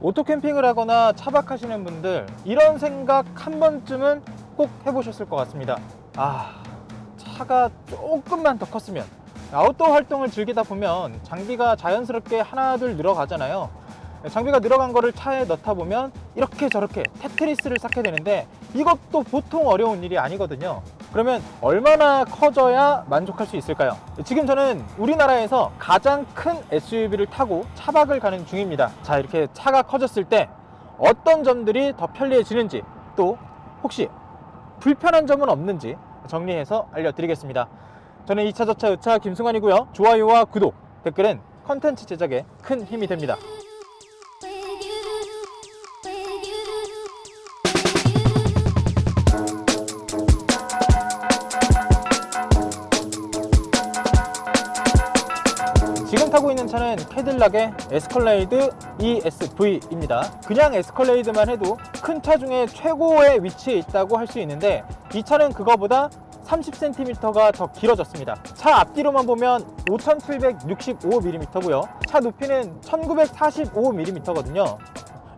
오토 캠핑을 하거나 차박하시는 분들 이런 생각 한 번쯤은 꼭 해보셨을 것 같습니다. 차가 조금만 더 컸으면. 아웃도어 활동을 즐기다 보면 장비가 자연스럽게 하나둘 늘어가잖아요. 장비가 늘어간 거를 차에 넣다 보면 이렇게 저렇게 테트리스를 쌓게 되는데 이것도 보통 어려운 일이 아니거든요. 그러면 얼마나 커져야 만족할 수 있을까요? 지금 저는 우리나라에서 가장 큰 SUV를 타고 차박을 가는 중입니다. 자, 이렇게 차가 커졌을 때 어떤 점들이 더 편리해지는지, 또 혹시 불편한 점은 없는지 정리해서 알려드리겠습니다. 저는 2차 저차 의차 김승환이고요. 좋아요와 구독, 댓글은 컨텐츠 제작에 큰 힘이 됩니다. 지금 타고 있는 차는 캐딜락의 에스컬레이드 ESV입니다. 그냥 에스컬레이드만 해도 큰 차 중에 최고의 위치에 있다고 할 수 있는데 이 차는 그거보다 30cm가 더 길어졌습니다. 차 앞뒤로만 보면 5765mm고요. 차 높이는 1945mm거든요.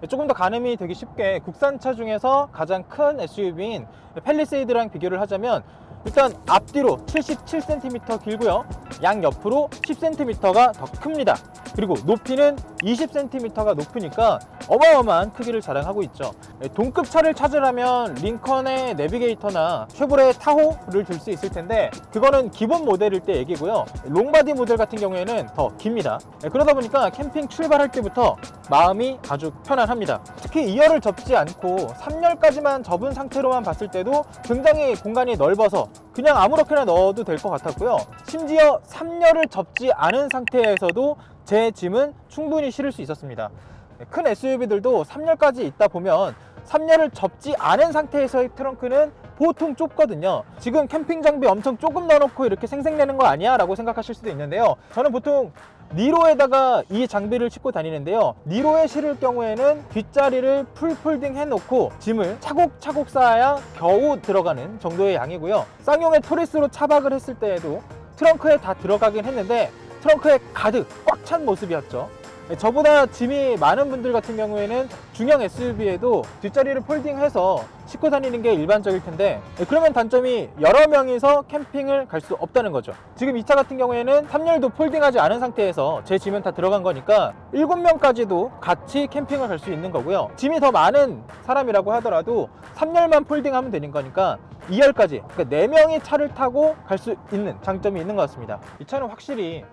조금 더 가늠이 되기 쉽게 국산차 중에서 가장 큰 SUV인 팰리세이드랑 비교를 하자면 일단 앞뒤로 77cm 길고요. 양옆으로 10cm가 더 큽니다. 그리고 높이는 20cm가 높으니까 어마어마한 크기를 자랑하고 있죠. 동급 차를 찾으려면 링컨의 내비게이터나 쉐보레 타호를 들 수 있을 텐데 그거는 기본 모델일 때 얘기고요. 롱바디 모델 같은 경우에는 더 깁니다. 그러다 보니까 캠핑 출발할 때부터 마음이 아주 편안합니다. 특히 2열을 접지 않고 3열까지만 접은 상태로만 봤을 때도 굉장히 공간이 넓어서 그냥 아무렇게나 넣어도 될 것 같았고요. 심지어 3열을 접지 않은 상태에서도 제 짐은 충분히 실을 수 있었습니다. 큰 SUV들도 3열까지 있다 보면 3열을 접지 않은 상태에서의 트렁크는 보통 좁거든요. 지금 캠핑 장비 엄청 조금 넣어놓고 이렇게 생색내는 거 아니야? 라고 생각하실 수도 있는데요. 저는 보통 니로에다가 이 장비를 싣고 다니는데요. 니로에 실을 경우에는 뒷자리를 풀 폴딩 해놓고 짐을 차곡차곡 쌓아야 겨우 들어가는 정도의 양이고요. 쌍용의 토리스로 차박을 했을 때에도 트렁크에 다 들어가긴 했는데 트렁크에 가득 꽉 찬 모습이었죠. 저보다 짐이 많은 분들 같은 경우에는 중형 SUV에도 뒷자리를 폴딩해서 싣고 다니는 게 일반적일 텐데 그러면 단점이 여러 명이서 캠핑을 갈 수 없다는 거죠. 지금 이 차 같은 경우에는 3열도 폴딩하지 않은 상태에서 제 짐은 다 들어간 거니까 7명까지도 같이 캠핑을 갈 수 있는 거고요. 짐이 더 많은 사람이라고 하더라도 3열만 폴딩하면 되는 거니까 2열까지, 그러니까 4명이 차를 타고 갈 수 있는 장점이 있는 것 같습니다. 이 차는 확실히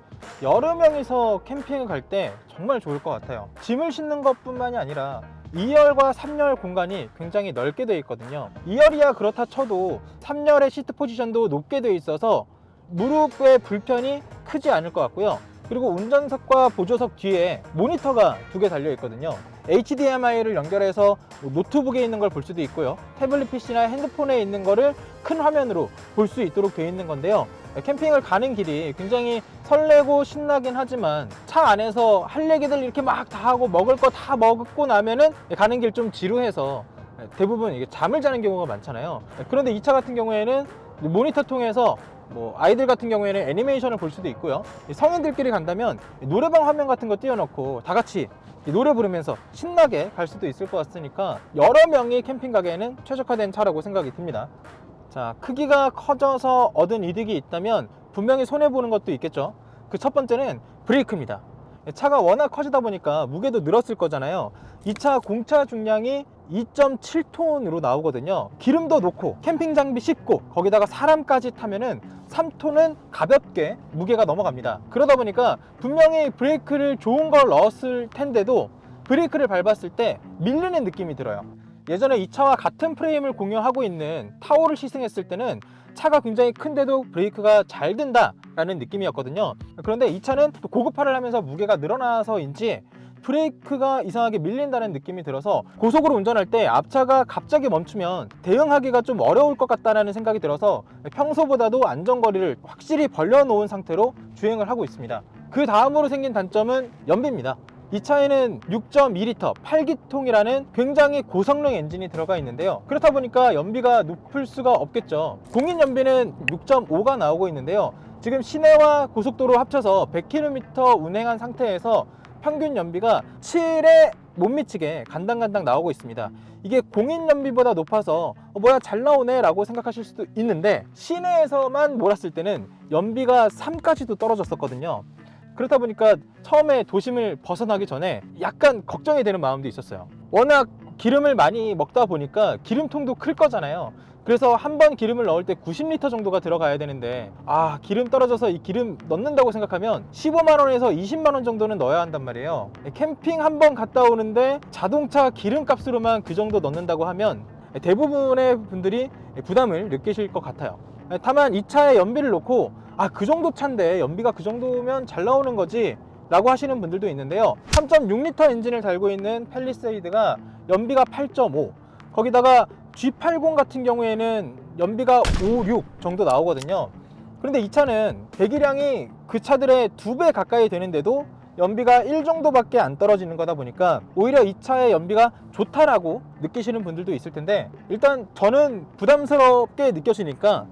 여러 명이서 캠핑을 갈 때 정말 좋을 것 같아요. 짐을 싣는 것 뿐만이 아니라 2열과 3열 공간이 굉장히 넓게 되어 있거든요. 2열이야 그렇다 쳐도 3열의 시트 포지션도 높게 되어 있어서 무릎의 불편이 크지 않을 것 같고요. 그리고 운전석과 보조석 뒤에 모니터가 2개 달려 있거든요. HDMI를 연결해서 노트북에 있는 걸 볼 수도 있고요. 태블릿 PC나 핸드폰에 있는 거를 큰 화면으로 볼 수 있도록 되어 있는 건데요. 캠핑을 가는 길이 굉장히 설레고 신나긴 하지만 차 안에서 할 얘기들 이렇게 막 다 하고 먹을 거 다 먹고 나면은 가는 길 좀 지루해서 대부분 이게 잠을 자는 경우가 많잖아요. 그런데 이 차 같은 경우에는 모니터 통해서 아이들 같은 경우에는 애니메이션을 볼 수도 있고요. 성인들끼리 간다면 노래방 화면 같은 거 띄워놓고 다 같이 노래 부르면서 신나게 갈 수도 있을 것 같으니까 여러 명이 캠핑 가기에는 최적화된 차라고 생각이 듭니다. 자, 크기가 커져서 얻은 이득이 있다면 분명히 손해보는 것도 있겠죠. 그 첫 번째는 브레이크입니다. 차가 워낙 커지다 보니까 무게도 늘었을 거잖아요. 이 차 공차 중량이 2.7톤으로 나오거든요. 기름도 넣고 캠핑 장비 싣고 거기다가 사람까지 타면은 3톤은 가볍게 무게가 넘어갑니다. 그러다 보니까 분명히 브레이크를 좋은 걸 넣었을 텐데도 브레이크를 밟았을 때 밀리는 느낌이 들어요. 예전에 이 차와 같은 프레임을 공유하고 있는 타오를 시승했을 때는 차가 굉장히 큰데도 브레이크가 잘 든다 라는 느낌이었거든요. 그런데 이 차는 또 고급화를 하면서 무게가 늘어나서인지 브레이크가 이상하게 밀린다는 느낌이 들어서 고속으로 운전할 때 앞차가 갑자기 멈추면 대응하기가 좀 어려울 것 같다는 생각이 들어서 평소보다도 안전거리를 확실히 벌려놓은 상태로 주행을 하고 있습니다. 그 다음으로 생긴 단점은 연비입니다. 이 차에는 6.2L 8기통이라는 굉장히 고성능 엔진이 들어가 있는데요. 그렇다 보니까 연비가 높을 수가 없겠죠. 공인 연비는 6.5가 나오고 있는데요. 지금 시내와 고속도로 합쳐서 100km 운행한 상태에서 평균 연비가 7에 못 미치게 간당간당 나오고 있습니다. 이게 공인 연비보다 높아서 뭐야 잘 나오네 라고 생각하실 수도 있는데, 시내에서만 몰았을 때는 연비가 3까지도 떨어졌었거든요. 그렇다 보니까 처음에 도심을 벗어나기 전에 약간 걱정이 되는 마음도 있었어요. 워낙 기름을 많이 먹다 보니까 기름통도 클 거잖아요. 그래서 한 번 기름을 넣을 때 90리터 정도가 들어가야 되는데, 기름 떨어져서 이 기름 넣는다고 생각하면 15만원에서 20만원 정도는 넣어야 한단 말이에요. 캠핑 한 번 갔다 오는데 자동차 기름값으로만 그 정도 넣는다고 하면 대부분의 분들이 부담을 느끼실 것 같아요. 다만 이 차에 연비를 놓고 그 정도 차인데 연비가 그 정도면 잘 나오는 거지 라고 하시는 분들도 있는데요. 3.6리터 엔진을 달고 있는 팰리세이드가 연비가 8.5, 거기다가 G80 같은 경우에는 연비가 5, 6 정도 나오거든요. 그런데 이 차는 배기량이 그 차들의 2배 가까이 되는데도 연비가 1 정도밖에 안 떨어지는 거다 보니까 오히려 이 차의 연비가 좋다라고 느끼시는 분들도 있을 텐데, 일단 저는 부담스럽게 느껴지니까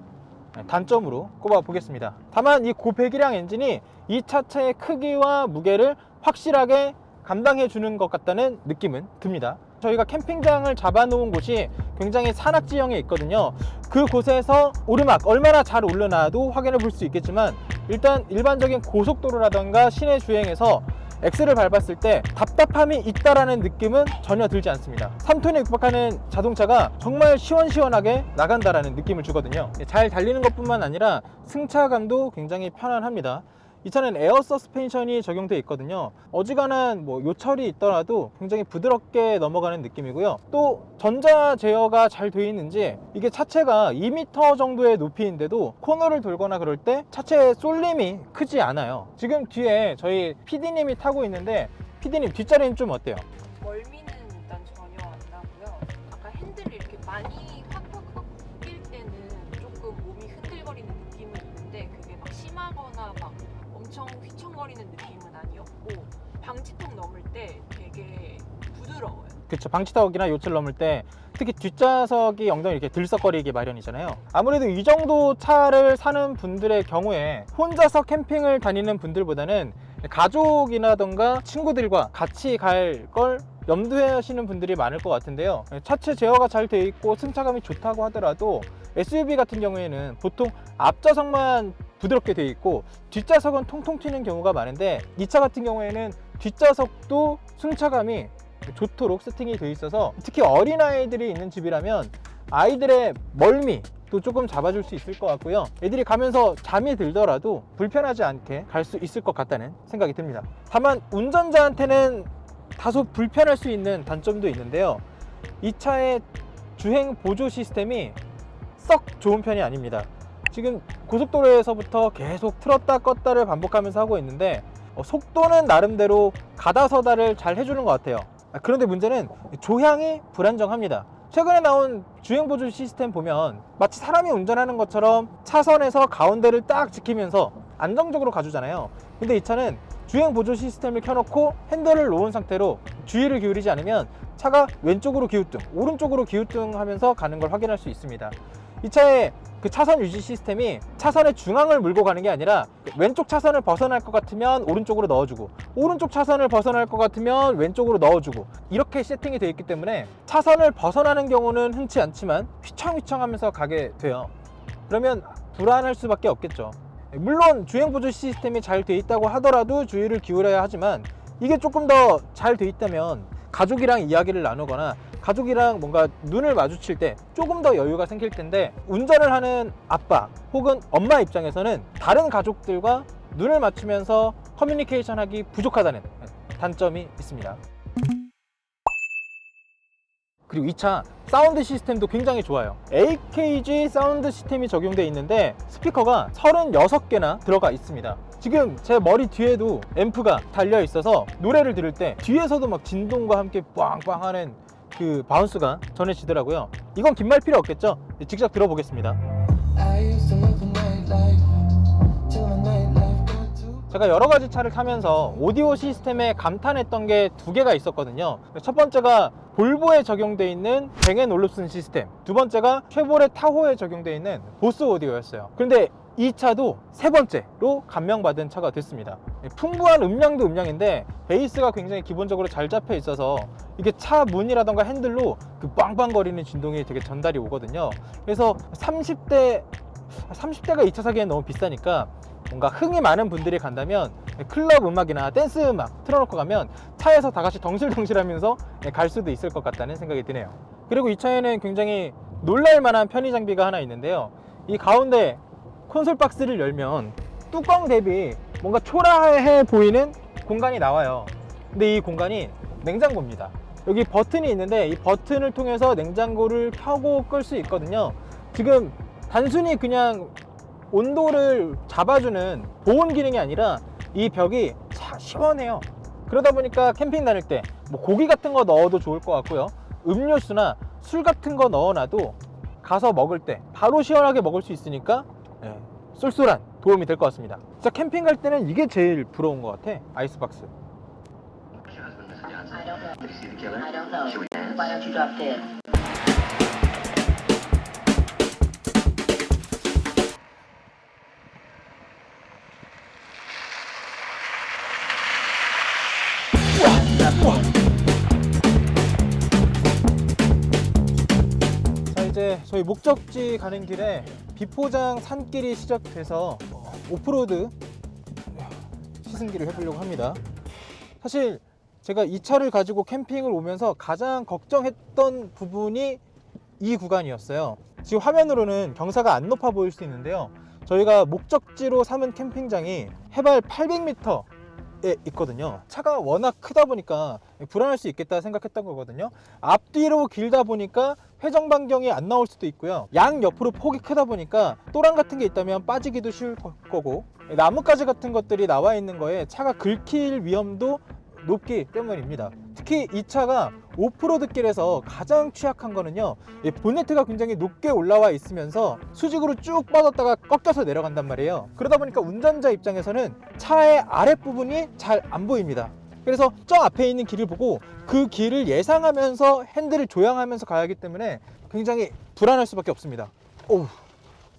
단점으로 꼽아 보겠습니다. 다만 이 고배기량 엔진이 이 차체의 크기와 무게를 확실하게 감당해 주는 것 같다는 느낌은 듭니다. 저희가 캠핑장을 잡아놓은 곳이 굉장히 산악지형에 있거든요. 그 곳에서 오르막 얼마나 잘 오르나도 확인해 볼 수 있겠지만, 일단 일반적인 고속도로라던가 시내 주행에서 엑셀을 밟았을 때 답답함이 있다라는 느낌은 전혀 들지 않습니다. 3톤에 육박하는 자동차가 정말 시원시원하게 나간다라는 느낌을 주거든요. 잘 달리는 것뿐만 아니라 승차감도 굉장히 편안합니다. 이 차는 에어 서스펜션이 적용되어 있거든요. 어지간한 요철이 있더라도 굉장히 부드럽게 넘어가는 느낌이고요. 또 전자 제어가 잘 되어 있는지 이게 차체가 2m 정도의 높이인데도 코너를 돌거나 그럴 때 차체의 쏠림이 크지 않아요. 지금 뒤에 저희 PD님이 타고 있는데, PD님 뒷자리는 좀 어때요? 멀미는 일단 전혀 안 나고요. 아까 핸들이 이렇게 많이 확확확 뛸 때는 조금 몸이 흔들거리는 느낌은 있는데, 그게 막 심하거나 막 엄청 휘청거리는 느낌은 아니었고, 방지턱 넘을 때 되게 부드러워요. 그쵸, 방지턱이나 요철 넘을 때 특히 뒷좌석이 엉덩이 이렇게 들썩거리게 마련이잖아요. 아무래도 이 정도 차를 사는 분들의 경우에 혼자서 캠핑을 다니는 분들보다는 가족이라던가 친구들과 같이 갈 걸 염두에 하시는 분들이 많을 것 같은데요. 차체 제어가 잘 되어 있고 승차감이 좋다고 하더라도 SUV 같은 경우에는 보통 앞좌석만 부드럽게 되어 있고 뒷좌석은 통통 튀는 경우가 많은데, 이 차 같은 경우에는 뒷좌석도 승차감이 좋도록 세팅이 되어 있어서 특히 어린아이들이 있는 집이라면 아이들의 멀미도 조금 잡아줄 수 있을 것 같고요. 애들이 가면서 잠이 들더라도 불편하지 않게 갈 수 있을 것 같다는 생각이 듭니다. 다만 운전자한테는 다소 불편할 수 있는 단점도 있는데요. 이 차의 주행 보조 시스템이 썩 좋은 편이 아닙니다. 지금 고속도로에서부터 계속 틀었다 껐다를 반복하면서 하고 있는데 속도는 나름대로 가다서다를 잘 해주는 것 같아요. 그런데 문제는 조향이 불안정합니다. 최근에 나온 주행보조 시스템 보면 마치 사람이 운전하는 것처럼 차선에서 가운데를 딱 지키면서 안정적으로 가주잖아요. 근데 이 차는 주행보조 시스템을 켜놓고 핸들을 놓은 상태로 주의를 기울이지 않으면 차가 왼쪽으로 기우뚱, 오른쪽으로 기우뚱 하면서 가는 걸 확인할 수 있습니다. 이 차의 그 차선 유지 시스템이 차선의 중앙을 물고 가는 게 아니라 왼쪽 차선을 벗어날 것 같으면 오른쪽으로 넣어주고, 오른쪽 차선을 벗어날 것 같으면 왼쪽으로 넣어주고, 이렇게 세팅이 되어 있기 때문에 차선을 벗어나는 경우는 흔치 않지만 휘청휘청 하면서 가게 돼요. 그러면 불안할 수밖에 없겠죠. 물론 주행보조 시스템이 잘 되어 있다고 하더라도 주의를 기울여야 하지만, 이게 조금 더 잘 되어 있다면 가족이랑 이야기를 나누거나 가족이랑 뭔가 눈을 마주칠 때 조금 더 여유가 생길 텐데, 운전을 하는 아빠 혹은 엄마 입장에서는 다른 가족들과 눈을 맞추면서 커뮤니케이션 하기 부족하다는 단점이 있습니다. 그리고 이 차 사운드 시스템도 굉장히 좋아요. AKG 사운드 시스템이 적용되어 있는데 스피커가 36개나 들어가 있습니다. 지금 제 머리 뒤에도 앰프가 달려 있어서 노래를 들을 때 뒤에서도 막 진동과 함께 빵빵 하는 그 바운스가 전해지더라고요. 이건 긴 말 필요 없겠죠? 직접 들어보겠습니다. 제가 여러 가지 차를 타면서 오디오 시스템에 감탄했던 게 두 개가 있었거든요. 첫 번째가 볼보에 적용되어 있는 뱅앤올룹슨 시스템, 두 번째가 쉐보레 타호에 적용되어 있는 보스 오디오였어요. 그런데 이 차도 세 번째로 감명받은 차가 됐습니다. 풍부한 음량도 음량인데 베이스가 굉장히 기본적으로 잘 잡혀 있어서 이게 차 문이라던가 핸들로 그 빵빵거리는 진동이 되게 전달이 오거든요. 그래서 30대가 이 차 사기엔 너무 비싸니까 뭔가 흥이 많은 분들이 간다면 클럽 음악이나 댄스 음악 틀어놓고 가면 차에서 다 같이 덩실덩실하면서 갈 수도 있을 것 같다는 생각이 드네요. 그리고 이 차에는 굉장히 놀랄만한 편의 장비가 하나 있는데요. 이 가운데 콘솔 박스를 열면 뚜껑 대비 뭔가 초라해 보이는 공간이 나와요. 근데 이 공간이 냉장고입니다. 여기 버튼이 있는데 이 버튼을 통해서 냉장고를 켜고 끌 수 있거든요. 지금 단순히 그냥 온도를 잡아주는 보온 기능이 아니라 이 벽이 시원해요. 그러다 보니까 캠핑 다닐 때 뭐 고기 같은 거 넣어도 좋을 것 같고요. 음료수나 술 같은 거 넣어놔도 가서 먹을 때 바로 시원하게 먹을 수 있으니까 쏠쏠한 도움이 될 것 같습니다. 진짜 캠핑 갈 때는 이게 제일 부러운 것 같아. 아이스박스. I don't know. Why don't you drop dead? 자, 이제 저희 목적지 가는 길에 비포장 산길이 시작돼서 오프로드 시승기를 해보려고 합니다. 사실 제가 이 차를 가지고 캠핑을 오면서 가장 걱정했던 부분이 이 구간이었어요. 지금 화면으로는 경사가 안 높아 보일 수 있는데요. 저희가 목적지로 삼은 캠핑장이 해발 800m에 있거든요. 차가 워낙 크다 보니까 불안할 수 있겠다 생각했던 거거든요. 앞뒤로 길다 보니까 회전 반경이 안 나올 수도 있고요. 양 옆으로 폭이 크다 보니까 또랑 같은 게 있다면 빠지기도 쉬울 거고, 나뭇가지 같은 것들이 나와 있는 거에 차가 긁힐 위험도 높기 때문입니다. 특히 이 차가 오프로드 길에서 가장 취약한 거는요, 이 본네트가 굉장히 높게 올라와 있으면서 수직으로 쭉 뻗었다가 꺾여서 내려간단 말이에요. 그러다 보니까 운전자 입장에서는 차의 아랫부분이 잘 안 보입니다. 그래서 저 앞에 있는 길을 보고 그 길을 예상하면서 핸들을 조향하면서 가야 하기 때문에 굉장히 불안할 수밖에 없습니다.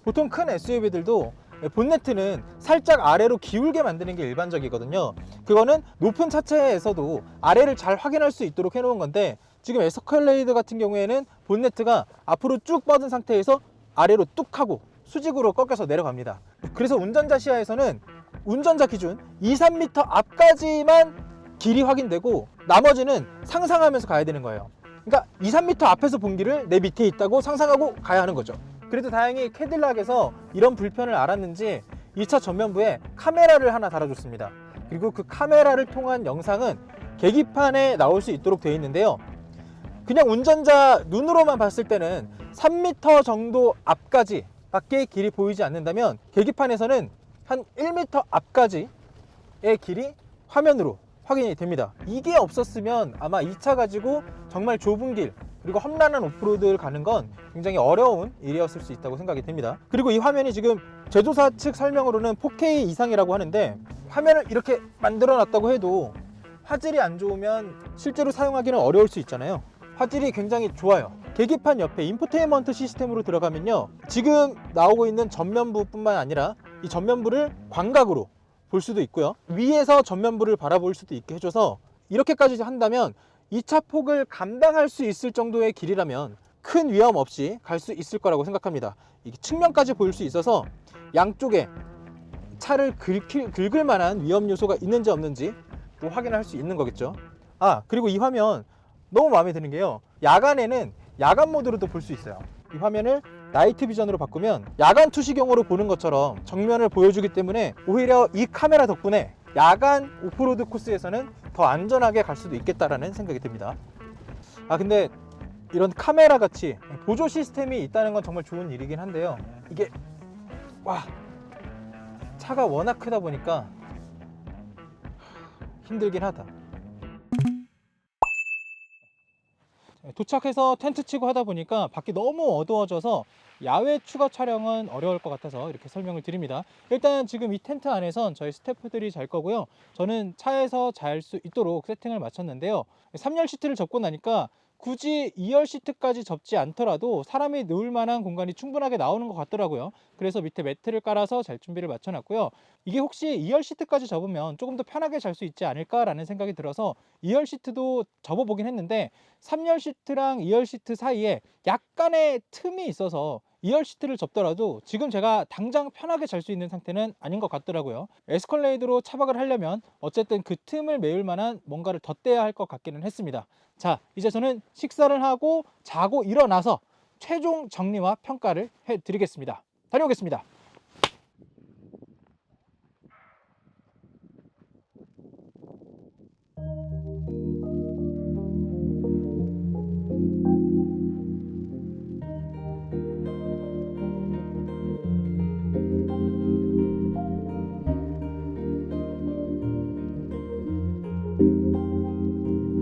보통 큰 SUV들도 본네트는 살짝 아래로 기울게 만드는 게 일반적이거든요. 그거는 높은 차체에서도 아래를 잘 확인할 수 있도록 해놓은 건데, 지금 에스컬레이드 같은 경우에는 본네트가 앞으로 쭉 뻗은 상태에서 아래로 뚝 하고 수직으로 꺾여서 내려갑니다. 그래서 운전자 시야에서는 운전자 기준 2, 3m 앞까지만 길이 확인되고 나머지는 상상하면서 가야 되는 거예요. 그러니까 2, 3m 앞에서 본 길을 내 밑에 있다고 상상하고 가야 하는 거죠. 그래도 다행히 캐딜락에서 이런 불편을 알았는지 이 차 전면부에 카메라를 하나 달아줬습니다. 그리고 그 카메라를 통한 영상은 계기판에 나올 수 있도록 되어 있는데요. 그냥 운전자 눈으로만 봤을 때는 3m 정도 앞까지 밖에 길이 보이지 않는다면 계기판에서는 한 1m 앞까지의 길이 화면으로 확인이 됩니다. 이게 없었으면 아마 이 차 가지고 정말 좁은 길 그리고 험난한 오프로드를 가는 건 굉장히 어려운 일이었을 수 있다고 생각이 됩니다. 그리고 이 화면이 지금 제조사 측 설명으로는 4K 이상이라고 하는데, 화면을 이렇게 만들어 놨다고 해도 화질이 안 좋으면 실제로 사용하기는 어려울 수 있잖아요. 화질이 굉장히 좋아요. 계기판 옆에 인포테인먼트 시스템으로 들어가면요, 지금 나오고 있는 전면부 뿐만 아니라 이 전면부를 광각으로 볼 수도 있고요, 위에서 전면부를 바라볼 수도 있게 해줘서 이렇게까지 한다면 이 차 폭을 감당할 수 있을 정도의 길이라면 큰 위험 없이 갈 수 있을 거라고 생각합니다. 이게 측면까지 보일 수 있어서 양쪽에 차를 긁을 만한 위험 요소가 있는지 없는지 또 확인할 수 있는 거겠죠. 그리고 이 화면 너무 마음에 드는 게요, 야간에는 야간 모드로도 볼 수 있어요. 이 화면을 나이트 비전으로 바꾸면 야간 투시경으로 보는 것처럼 정면을 보여주기 때문에 오히려 이 카메라 덕분에 야간 오프로드 코스에서는 더 안전하게 갈 수도 있겠다라는 생각이 듭니다. 근데 이런 카메라 같이 보조 시스템이 있다는 건 정말 좋은 일이긴 한데요, 이게 차가 워낙 크다 보니까 힘들긴 하다. 도착해서 텐트 치고 하다 보니까 밖이 너무 어두워져서 야외 추가 촬영은 어려울 것 같아서 이렇게 설명을 드립니다. 일단 지금 이 텐트 안에선 저희 스태프들이 잘 거고요, 저는 차에서 잘 수 있도록 세팅을 마쳤는데요, 3열 시트를 접고 나니까 굳이 2열 시트까지 접지 않더라도 사람이 누울 만한 공간이 충분하게 나오는 것 같더라고요. 그래서 밑에 매트를 깔아서 잘 준비를 맞춰놨고요. 이게 혹시 2열 시트까지 접으면 조금 더 편하게 잘 수 있지 않을까라는 생각이 들어서 2열 시트도 접어보긴 했는데 3열 시트랑 2열 시트 사이에 약간의 틈이 있어서 2열 시트를 접더라도 지금 제가 당장 편하게 잘 수 있는 상태는 아닌 것 같더라고요. 에스컬레이드로 차박을 하려면 어쨌든 그 틈을 메울 만한 뭔가를 덧대야 할 것 같기는 했습니다. 자, 이제 저는 식사를 하고 자고 일어나서 최종 정리와 평가를 해드리겠습니다. 다녀오겠습니다.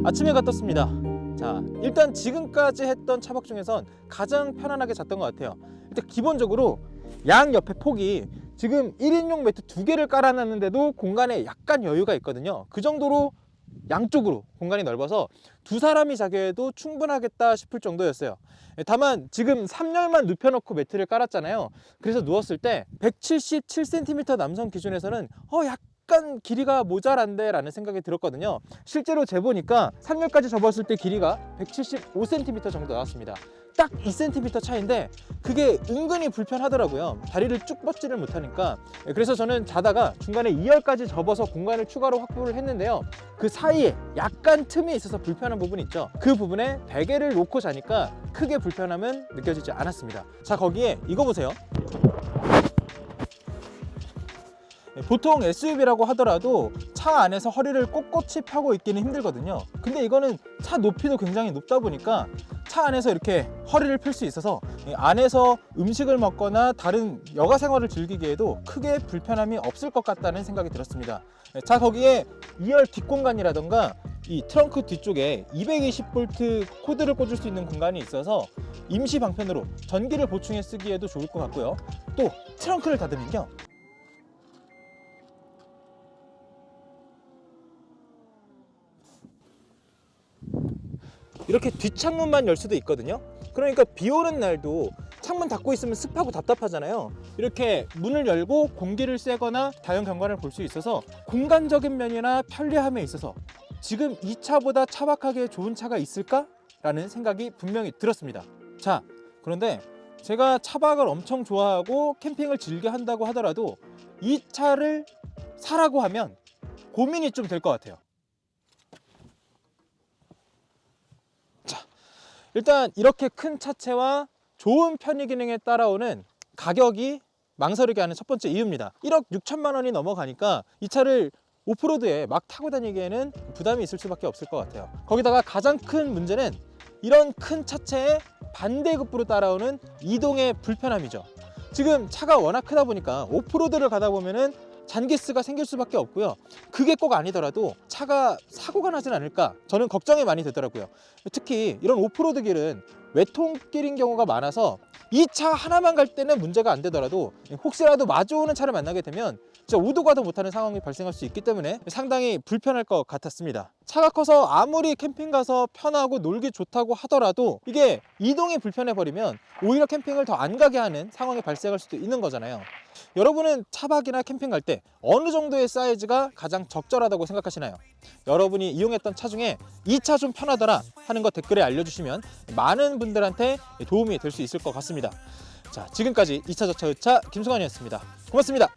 아침에 가 떴습니다. 자, 일단 지금까지 했던 차박 중에선 가장 편안하게 잤던 것 같아요. 일단 기본적으로 양 옆에 폭이 지금 1인용 매트 2개를 깔아놨는데도 공간에 약간 여유가 있거든요. 그 정도로 양쪽으로 공간이 넓어서 두 사람이 자게 해도 충분하겠다 싶을 정도였어요. 다만 지금 3열만 눕혀놓고 매트를 깔았잖아요. 그래서 누웠을 때 177cm 남성 기준에서는 약간 길이가 모자란데 라는 생각이 들었거든요. 실제로 재보니까 3열까지 접었을 때 길이가 175cm 정도 나왔습니다. 딱 2cm 차이인데 그게 은근히 불편하더라고요. 다리를 쭉 뻗지를 못하니까. 그래서 저는 자다가 중간에 2열까지 접어서 공간을 추가로 확보를 했는데요. 그 사이에 약간 틈이 있어서 불편한 부분이 있죠. 그 부분에 베개를 놓고 자니까 크게 불편함은 느껴지지 않았습니다. 자, 거기에 이거 보세요. 보통 SUV라고 하더라도 차 안에서 허리를 꼿꼿이 펴고 있기는 힘들거든요. 근데 이거는 차 높이도 굉장히 높다 보니까 차 안에서 이렇게 허리를 펼 수 있어서 안에서 음식을 먹거나 다른 여가 생활을 즐기기에도 크게 불편함이 없을 것 같다는 생각이 들었습니다. 자, 거기에 2열 뒷공간이라던가 이 트렁크 뒤쪽에 220V 코드를 꽂을 수 있는 공간이 있어서 임시 방편으로 전기를 보충해 쓰기에도 좋을 것 같고요. 또 트렁크를 닫으면요, 이렇게 뒷창문만 열 수도 있거든요. 그러니까 비 오는 날도 창문 닫고 있으면 습하고 답답하잖아요. 이렇게 문을 열고 공기를 쐬거나 자연 경관을 볼 수 있어서 공간적인 면이나 편리함에 있어서 지금 이 차보다 차박하기에 좋은 차가 있을까? 라는 생각이 분명히 들었습니다. 자, 그런데 제가 차박을 엄청 좋아하고 캠핑을 즐겨 한다고 하더라도 이 차를 사라고 하면 고민이 좀 될 것 같아요. 일단 이렇게 큰 차체와 좋은 편의 기능에 따라오는 가격이 망설이게 하는 첫 번째 이유입니다. 1억 6천만 원이 넘어가니까 이 차를 오프로드에 막 타고 다니기에는 부담이 있을 수밖에 없을 것 같아요. 거기다가 가장 큰 문제는 이런 큰 차체에 반대급부로 따라오는 이동의 불편함이죠. 지금 차가 워낙 크다 보니까 오프로드를 가다 보면은 잔기스가 생길 수밖에 없고요. 그게 꼭 아니더라도 차가 사고가 나진 않을까, 저는 걱정이 많이 되더라고요. 특히 이런 오프로드 길은 외통길인 경우가 많아서 이 차 하나만 갈 때는 문제가 안 되더라도 혹시라도 마주오는 차를 만나게 되면 진짜 오도 가도 못하는 상황이 발생할 수 있기 때문에 상당히 불편할 것 같았습니다. 차가 커서 아무리 캠핑 가서 편하고 놀기 좋다고 하더라도 이게 이동이 불편해 버리면 오히려 캠핑을 더 안 가게 하는 상황이 발생할 수도 있는 거잖아요. 여러분은 차박이나 캠핑 갈 때 어느 정도의 사이즈가 가장 적절하다고 생각하시나요? 여러분이 이용했던 차 중에 이 차 좀 편하더라 하는 거 댓글에 알려주시면 많은 분들한테 도움이 될 수 있을 것 같습니다. 자, 지금까지 2차 저차 의차 김승환이었습니다. 고맙습니다.